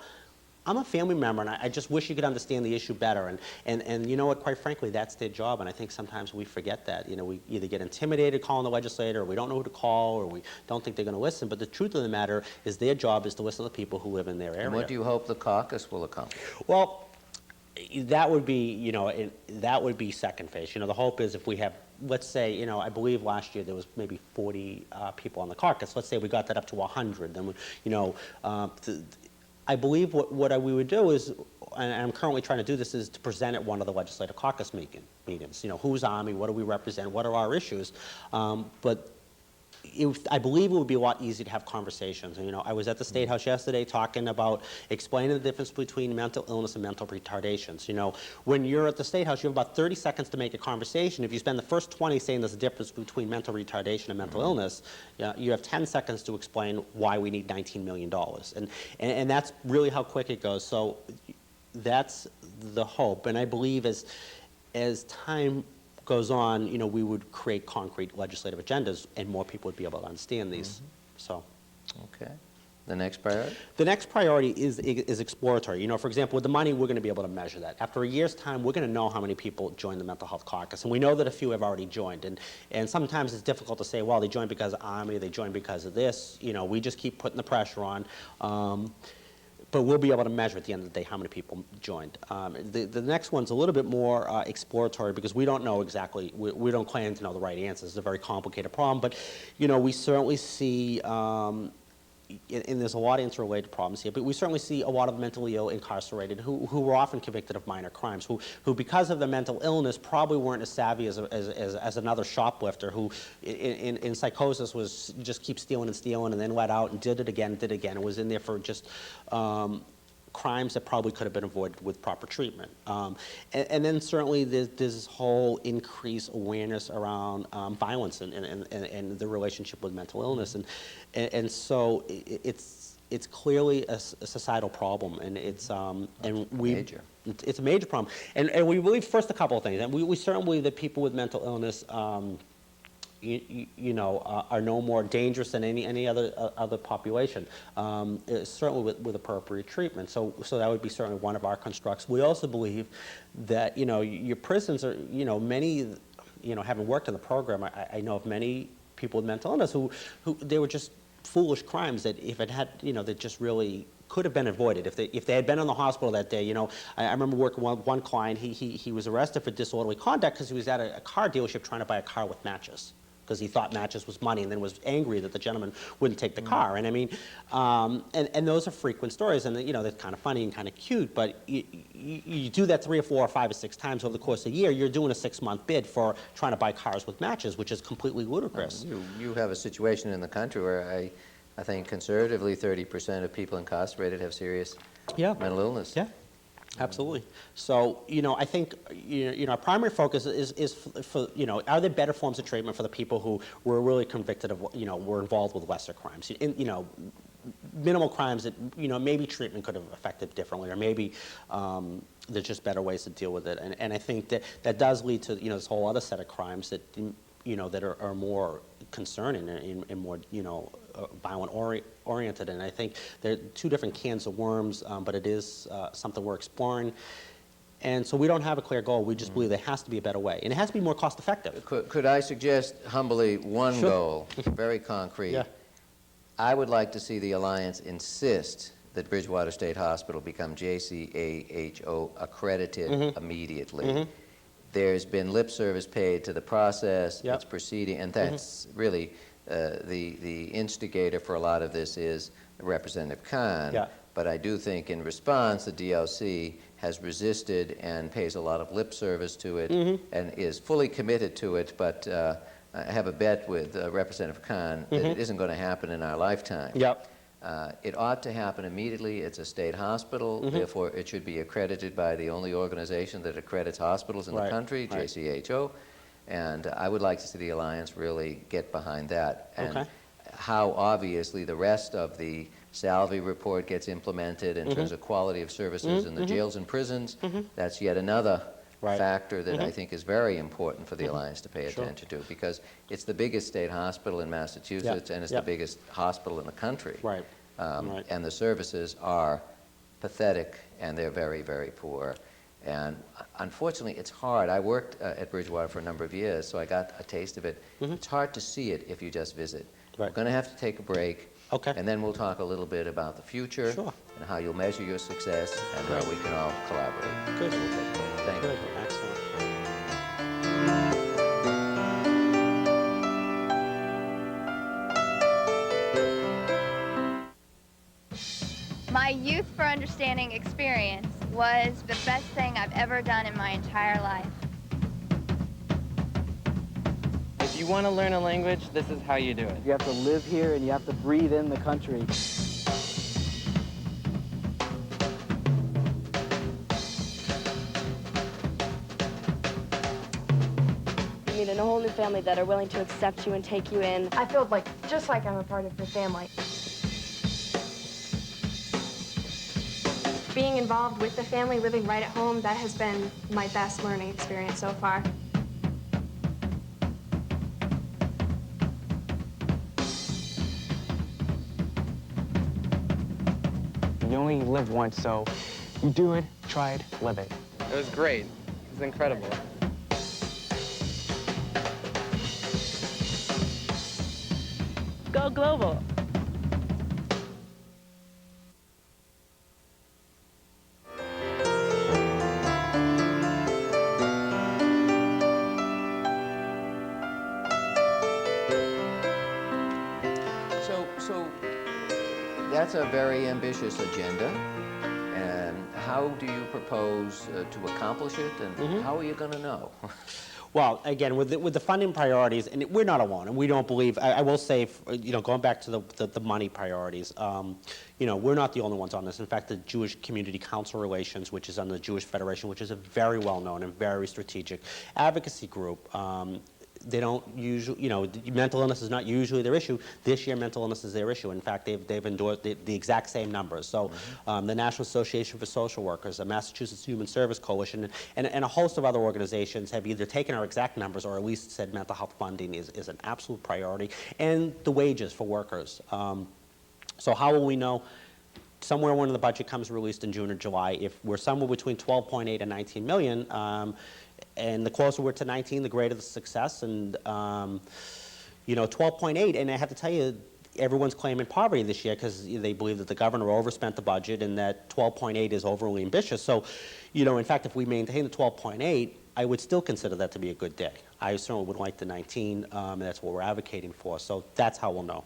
I'm a family member, and I just wish you could understand the issue better. And you know what, quite frankly, that's their job, and I think sometimes we forget that. We either get intimidated calling the legislator, or we don't know who to call, or we don't think they're going to listen. But the truth of the matter is their job is to listen to the people who live in their area. And what do you hope the caucus will accomplish? Well, that would be, that would be second phase. The hope is if we have, let's say, I believe last year there was maybe 40 people on the caucus. Let's say we got that up to 100. Then, I believe what we would do is and I'm currently trying to do this, is to present at one of the legislative caucus meetings. You know, who's Army, what do we represent, what are our issues? But I believe it would be a lot easier to have conversations. You know, I was at the State House yesterday talking about explaining the difference between mental illness and mental retardations. You know, when you're at the State House, you have about 30 seconds to make a conversation. If you spend the first 20 saying there's a difference between mental retardation and mental illness, you have 10 seconds to explain why we need $19 million. And that's really how quick it goes. So that's the hope. And I believe as time goes on, you know, we would create concrete legislative agendas, and more people would be able to understand these. So, Okay. The next priority? the next priority is exploratory. You know, for example, with the money, we're going to be able to measure that. After a year's time, we're going to know how many people joined the Mental Health Caucus, and we know that a few have already joined. And sometimes it's difficult to say, well, they joined because of Army, they joined because of this. You know, we just keep putting the pressure on. But we'll be able to measure at the end of the day how many people joined. The next one's a little bit more exploratory, because we don't know exactly, we don't claim to know the right answers. It's a very complicated problem, but you know, we certainly see, and there's a lot of interrelated problems here, but we certainly see a lot of mentally ill incarcerated who were often convicted of minor crimes, who because of their mental illness probably weren't as savvy as another shoplifter who in psychosis was just keep stealing and then let out and did it again, and was in there for just crimes that probably could have been avoided with proper treatment. And then certainly there's this whole increased awareness around violence and the relationship with mental illness. And so it's clearly a societal problem, and it's Major. It's a major problem. And we believe, first, a couple of things. And we certainly believe that people with mental illness you know, are no more dangerous than any other population, certainly with appropriate treatment. So that would be certainly one of our constructs. We also believe that, you know, your prisons are, you know, many, you know, having worked in the program, I know of many people with mental illness who they were just foolish crimes that if it had, you know, that just really could have been avoided if they had been in the hospital that day. You know, I remember working with one client. He was arrested for disorderly conduct because he was at a car dealership trying to buy a car with matches, because he thought matches was money, and then was angry that the gentleman wouldn't take the car. And I mean, and those are frequent stories, and you know, they're kind of funny and kind of cute, but you do that 3 or 4 or 5 or 6 times over the course of a year, you're doing a 6-month bid for trying to buy cars with matches, which is completely ludicrous. You have a situation in the country where I think conservatively 30% of people incarcerated have serious mental illness. Yeah. Absolutely. So, you know, I think, you know, our primary focus is for, you know, are there better forms of treatment for the people who were really convicted of, you know, were involved with lesser crimes? You know, minimal crimes that, you know, maybe treatment could have affected differently, or maybe there's just better ways to deal with it. And I think that does lead to, you know, this whole other set of crimes that, you know, that are more concerning and more, you know, violent oriented. And I think they're 2 different cans of worms, but it is something we're exploring. And so we don't have a clear goal. We just believe there has to be a better way, and it has to be more cost effective. Could I suggest humbly one goal, very concrete? Yeah. I would like to see the Alliance insist that Bridgewater State Hospital become JCAHO accredited immediately. There's been lip service paid to the process. It's proceeding, and that's really the instigator for a lot of this is Representative Khan. But I do think in response, the DLC has resisted and pays a lot of lip service to it and is fully committed to it, but I have a bet with Representative Khan that it isn't going to happen in our lifetime. It ought to happen immediately. It's a state hospital, therefore it should be accredited by the only organization that accredits hospitals in the country, JCHO, and I would like to see the Alliance really get behind that. And how obviously the rest of the Salvey report gets implemented in terms of quality of services in the jails and prisons, that's yet another factor that I think is very important for the Alliance to pay attention to, because it's the biggest state hospital in Massachusetts and it's the biggest hospital in the country. And the services are pathetic, and they're very, very poor. And unfortunately, it's hard. I worked at Bridgewater for a number of years, so I got a taste of it. It's hard to see it if you just visit. We're going to have to take a break. And then we'll talk a little bit about the future and how you'll measure your success and how we can all collaborate. Good. We'll take a break. Thank you. Excellent. My Youth for Understanding experience was the best thing I've ever done in my entire life. If you want to learn a language, this is how you do it. You have to live here and you have to breathe in the country. You meet a whole new family that are willing to accept you and take you in. I feel like, just like I'm a part of your family. Being involved with the family, living right at home, that has been my best learning experience so far. You only live once, so you do it, try it, live it. It was great. It was incredible. Go global. So that's a very ambitious agenda. And how do you propose to accomplish it, and how are you going to know? Well, again, with the funding priorities, and we're not alone, and we don't believe, I will say, going back to the money priorities, we're not the only ones on this. In fact, the Jewish Community Council Relations, which is under the Jewish Federation, which is a very well-known and very strategic advocacy group, they don't usually, mental illness is not usually their issue. This year, mental illness is their issue. In fact, they've endorsed the exact same numbers. So the National Association for Social Workers, the Massachusetts Human Service Coalition, and a host of other organizations have either taken our exact numbers or at least said mental health funding is an absolute priority, and the wages for workers. So how will we know? Somewhere when the budget comes released in June or July, if we're somewhere between 12.8 and 19 million, and the closer we're to 19, the greater the success. And 12.8, and I have to tell you, everyone's claiming poverty this year because they believe that the governor overspent the budget and that 12.8 is overly ambitious. So, in fact, if we maintain the 12.8, I would still consider that to be a good day. I certainly would like the 19, and that's what we're advocating for. So that's how we'll know.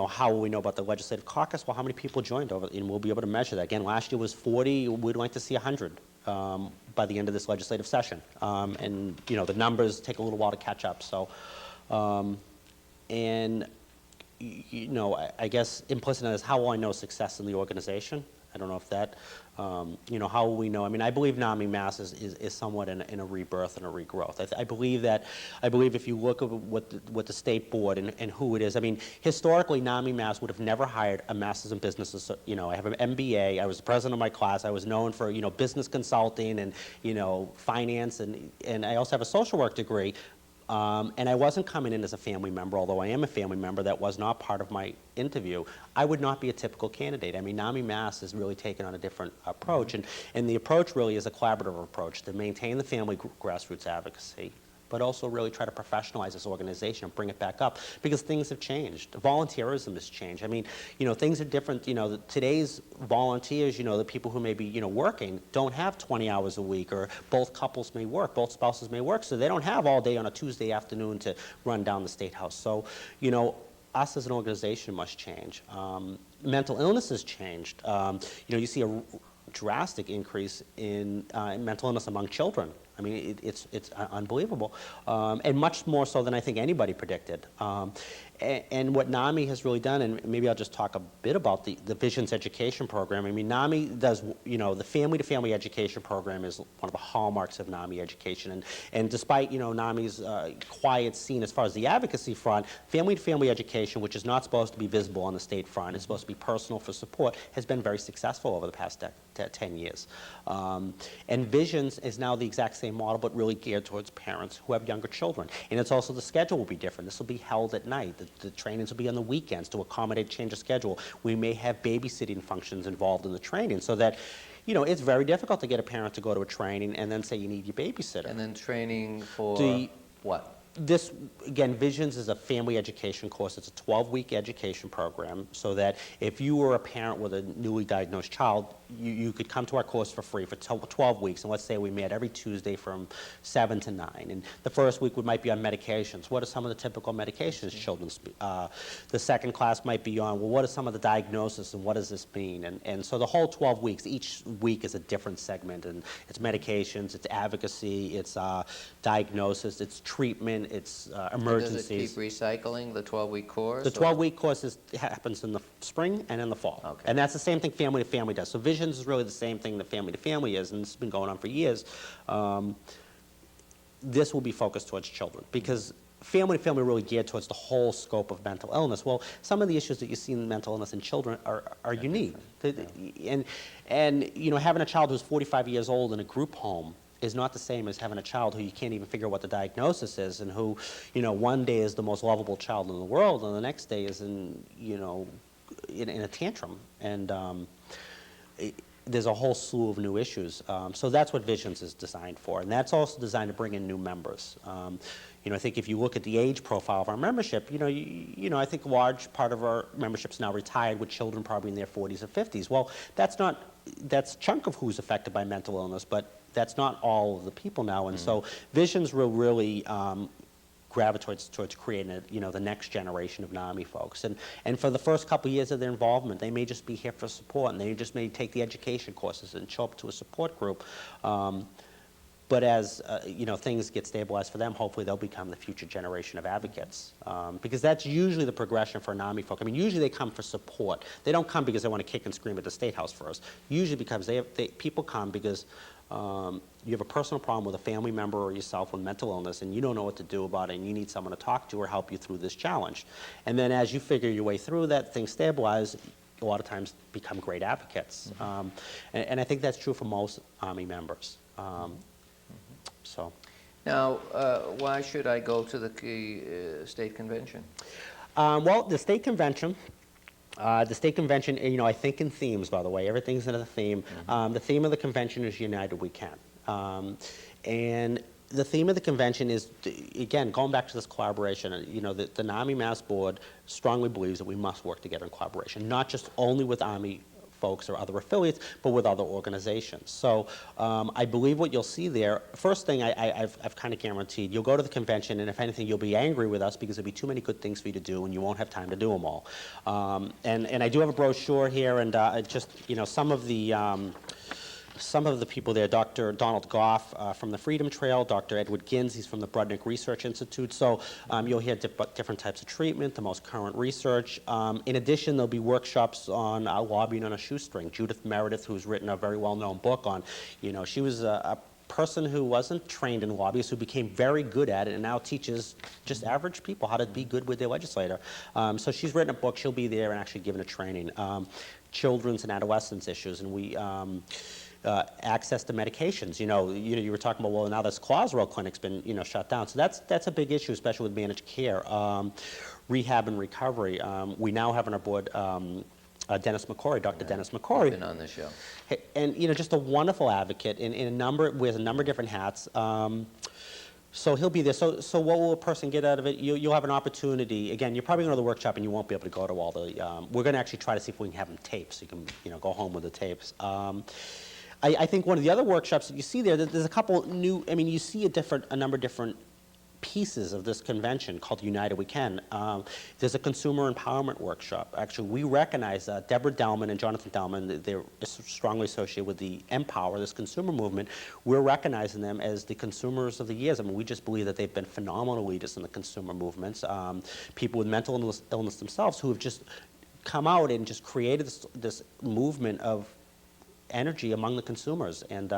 How will we know about the legislative caucus? Well, how many people joined over, and we'll be able to measure that. Again, last year was 40. We'd like to see 100 by the end of this legislative session. And, the numbers take a little while to catch up. So, I guess implicit in that is how will I know success in the organization? I don't know if that, how will we know? I mean, I believe NAMI Mass is somewhat in a rebirth and a regrowth. I believe if you look at what the state board and who it is, I mean, historically, NAMI Mass would have never hired a master's in business. I have an MBA. I was the president of my class. I was known for, business consulting and, finance, and I also have a social work degree. And I wasn't coming in as a family member, although I am a family member. That was not part of my interview. I would not be a typical candidate. I mean, NAMI Mass has really taken on a different approach, and the approach really is a collaborative approach to maintain the family grassroots advocacy, but also really try to professionalize this organization and bring it back up because things have changed. Volunteerism has changed. I mean, things are different. Today's volunteers, the people who may be, working don't have 20 hours a week, or both couples may work, both spouses may work, so they don't have all day on a Tuesday afternoon to run down the State House. So, us as an organization must change. Mental illness has changed. You see a drastic increase in mental illness among children. I mean, it's unbelievable, and much more so than I think anybody predicted. And what NAMI has really done, and maybe I'll just talk a bit about the Visions Education Program. I mean, NAMI does, the family-to-family education program is one of the hallmarks of NAMI education. And despite, NAMI's quiet scene as far as the advocacy front, family-to-family education, which is not supposed to be visible on the state front, is supposed to be personal for support, has been very successful over the past 10 years. And Visions is now the exact same model, but really geared towards parents who have younger children. And it's also, the schedule will be different. This will be held at night. The trainings will be on the weekends to accommodate change of schedule. We may have babysitting functions involved in the training so that, it's very difficult to get a parent to go to a training and then say you need your babysitter. And then training for what? This, again, Visions is a family education course. It's a 12-week education program, so that if you were a parent with a newly diagnosed child, you could come to our course for free for 12 weeks. And let's say we met every Tuesday from 7 to 9. And the first week we might be on medications. What are some of the typical medications children the second class might be on, well, what are some of the diagnoses and what does this mean? And so the whole 12 weeks, each week is a different segment. And it's medications, it's advocacy, it's diagnosis, it's treatment, it's emergencies. Does it keep recycling, the 12-week course? The 12-week course happens in the spring and in the fall. Okay. And that's the same thing family to family does. So Visions is really the same thing that family to family is, and this has been going on for years. This will be focused towards children, because family to family really geared towards the whole scope of mental illness. Well, some of the issues that you see in mental illness in children are unique. And you know, having a child who's 45 years old in a group home is not the same as having a child who you can't even figure out what the diagnosis is, and who, you know, one day is the most lovable child in the world, and the next day is in, you know, in a tantrum. And there's a whole slew of new issues. So that's what Visions is designed for, and that's also designed to bring in new members. You know, I think if you look at the age profile of our membership, you know, I think a large part of our membership's now retired, with children probably in their 40s or 50s. Well, that's a chunk of who's affected by mental illness, but that's not all of the people now. And so Visions will really gravitate towards creating you know, the next generation of NAMI folks. And for the first couple of years of their involvement, they may just be here for support, and they just may take the education courses and show up to a support group. But as you know, things get stabilized for them, hopefully they'll become the future generation of advocates. Because that's usually the progression for NAMI folk. I mean, usually they come for support. They don't come because they want to kick and scream at the State House first. Usually because people come because you have a personal problem with a family member or yourself with mental illness, and you don't know what to do about it, and you need someone to talk to or help you through this challenge. And then as you figure your way through that, things stabilize, a lot of times become great advocates. And I think that's true for most Army members. So. Now, why should I go to the state convention? Well, the state convention, you know, I think in themes, by the way. Everything's in a theme. The theme of the convention is United We Can. And the theme of the convention is, again, going back to this collaboration, you know, the NAMI Mass Board strongly believes that we must work together in collaboration, not just only with Army folks or other affiliates, but with other organizations. So I believe what you'll see there, first thing I've kind of guaranteed, you'll go to the convention, and if anything, you'll be angry with us because there'll be too many good things for you to do, and you won't have time to do them all. And I do have a brochure here, and just, you know, some of the people there, Dr. Donald Goff from the Freedom Trail, Dr. Edward Gins, he's from the Brudnick Research Institute. So you'll hear different types of treatment, the most current research. In addition, there'll be workshops on lobbying on a shoestring. Judith Meredith, who's written a very well-known book on, you know, she was a person who wasn't trained in lobbyists, who became very good at it and now teaches just average people how to be good with their legislator. So she's written a book. She'll be there and actually giving a training. Children's and adolescents issues, and we access to medications. You were talking about, well, now this Closwell clinic's been, you know, shut down. So that's a big issue, especially with managed care. Rehab and recovery. We now have on our board Dennis McCory, Dr. Dennis McCory. Been on this show. And, you know, just a wonderful advocate wears a number of different hats. So he'll be there. So what will a person get out of it? You'll have an opportunity. Again, you're probably going to the workshop and you won't be able to go to all the, we're going to actually try to see if we can have them taped so you can, you know, go home with the tapes. I think one of the other workshops that you see there's a couple new, I mean, you see a number of different pieces of this convention called United We Can. There's a consumer empowerment workshop. Actually, we recognize Deborah Delman and Jonathan Delman, they're strongly associated with the Empower, this consumer movement. We're recognizing them as the consumers of the years. I mean, we just believe that they've been phenomenal leaders in the consumer movements. People with mental illness themselves who have just come out and just created this movement of energy among the consumers. And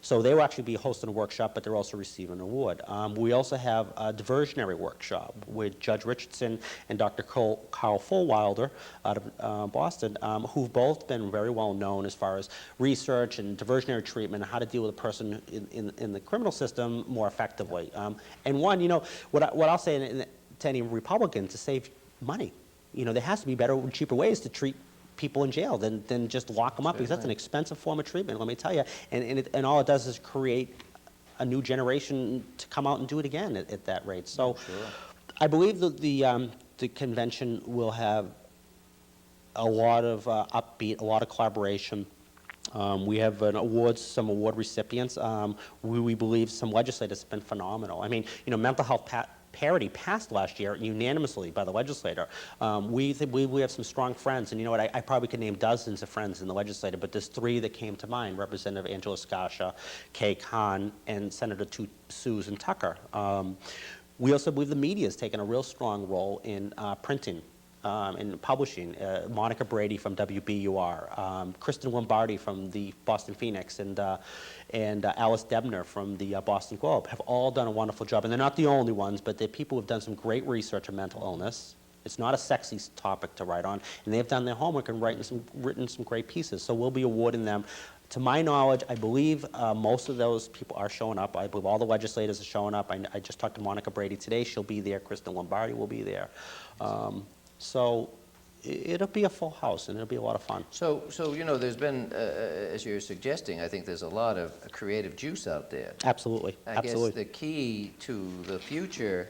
so they will actually be hosting a workshop, but they're also receiving an award. We also have a diversionary workshop with Judge Richardson and Dr. Carl Fullwilder out of Boston, who've both been very well known as far as research and diversionary treatment and how to deal with a person in the criminal system more effectively. And one, you know, what I'll say to any Republican, to save money. You know, there has to be better, cheaper ways to treat people in jail than just lock them up, because that's an expensive form of treatment, let me tell you. And all it does is create a new generation to come out and do it again at that rate. So Sure. I believe that the convention will have a lot of upbeat, a lot of collaboration. We have some award recipients. We believe some legislators have been phenomenal. I mean, mental health parity passed last year unanimously by the legislator. We have some strong friends, and you know what, I probably could name dozens of friends in the legislature, but there's three that came to mind: Representative Angela Sciascia, Kay Khan, and Senator Susan Tucker. We also believe the media has taken a real strong role in printing. In publishing, Monica Brady from WBUR, Kristen Lombardi from the Boston Phoenix, and Alice Debner from the Boston Globe have all done a wonderful job. And they're not the only ones, but they're people who have done some great research on mental illness. It's not a sexy topic to write on, and they've done their homework and written some great pieces. So we'll be awarding them. To my knowledge, I believe most of those people are showing up. I believe all the legislators are showing up. I just talked to Monica Brady today. She'll be there. Kristen Lombardi will be there. So it'll be a full house, and it'll be a lot of fun. So there's been, as you're suggesting, I think there's a lot of creative juice out there. Absolutely, I absolutely. guess the key to the future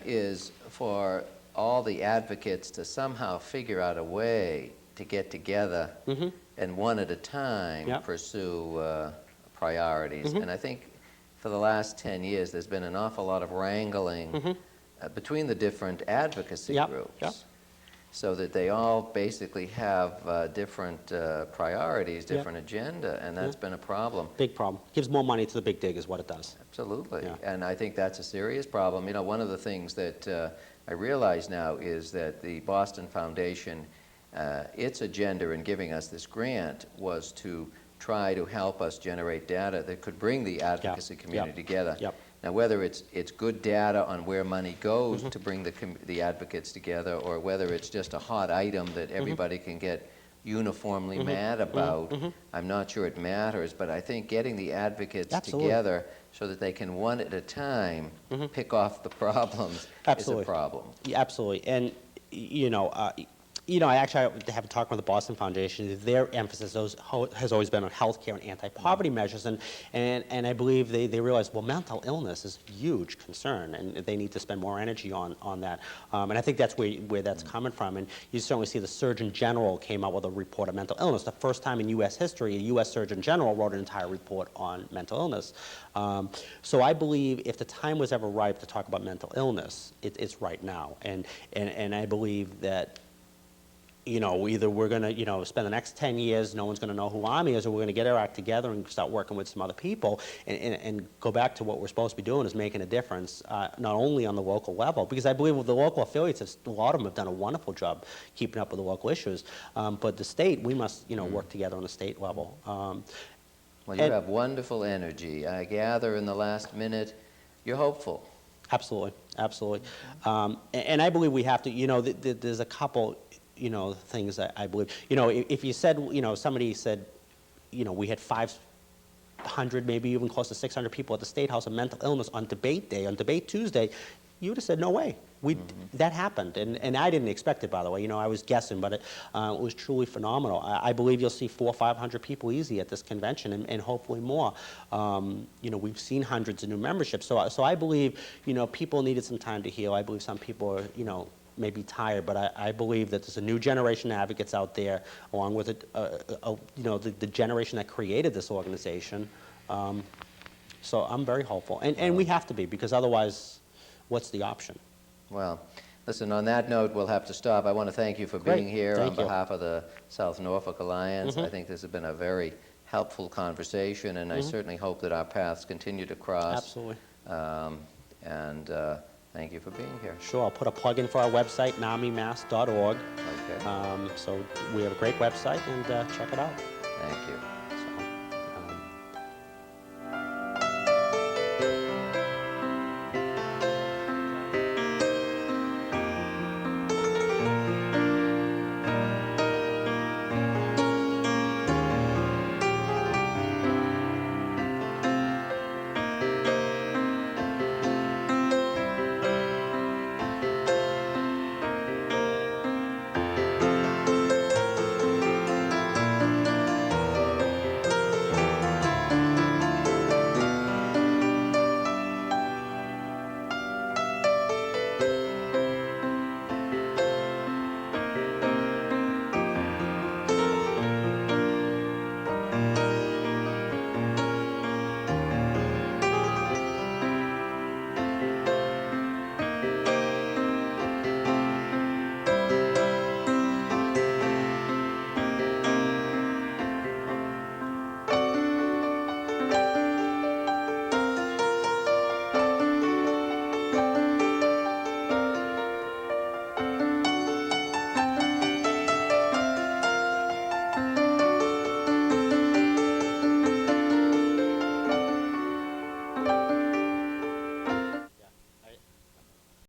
is for all the advocates to somehow figure out a way to get together and one at a time pursue priorities. And I think for the last 10 years, there's been an awful lot of wrangling between the different advocacy groups, so that they all basically have different priorities, different agenda, and that's been a problem. Big problem. Gives more money to the big dig is what it does. Absolutely. And I think that's a serious problem. One of the things that I realize now is that the Boston Foundation, its agenda in giving us this grant was to try to help us generate data that could bring the advocacy community together. Now, whether it's good data on where money goes to bring the advocates together, or whether it's just a hot item that everybody can get uniformly mad about, I'm not sure it matters, but I think getting the advocates together so that they can, one at a time, pick off the problems is a problem. Yeah, absolutely. And, I actually have a talk with the Boston Foundation. Their emphasis has always been on healthcare and anti-poverty measures, and I believe they realize, well, mental illness is a huge concern, and they need to spend more energy on that. And I think that's where that's coming from. And you certainly see the Surgeon General came out with a report on mental illness. The first time in U.S. history, a U.S. Surgeon General wrote an entire report on mental illness. So I believe if the time was ever ripe to talk about mental illness, it's right now. And I believe that either we're going to, spend the next 10 years, no one's going to know who Army is, or we're going to get our act together and start working with some other people and go back to what we're supposed to be doing, is making a difference, not only on the local level, because I believe with the local affiliates, a lot of them have done a wonderful job keeping up with the local issues, but the state, we must, work together on the state level. Well, you have wonderful energy. I gather in the last minute, you're hopeful. Absolutely, absolutely. And I believe we have to, there's a couple things that I believe. If you said, somebody said, we had 500, maybe even close to 600 people at the State House of mental illness on debate day, on debate Tuesday, you would have said, no way. That happened, and I didn't expect it, by the way. I was guessing, but it was truly phenomenal. I believe you'll see 400 or 500 people easy at this convention, and hopefully more. We've seen hundreds of new memberships, so I believe, people needed some time to heal. I believe some people are, may be tired, but I believe that there's a new generation of advocates out there, along with the generation that created this organization. So I'm very hopeful, and we have to be, because otherwise, what's the option? Well, listen, on that note, we'll have to stop. I want to thank you for being here on behalf of the South Norfolk Alliance. I think this has been a very helpful conversation, and I certainly hope that our paths continue to cross. Absolutely. Thank you for being here. Sure, I'll put a plug in for our website, namimass.org. Okay. So we have a great website, and check it out. Thank you.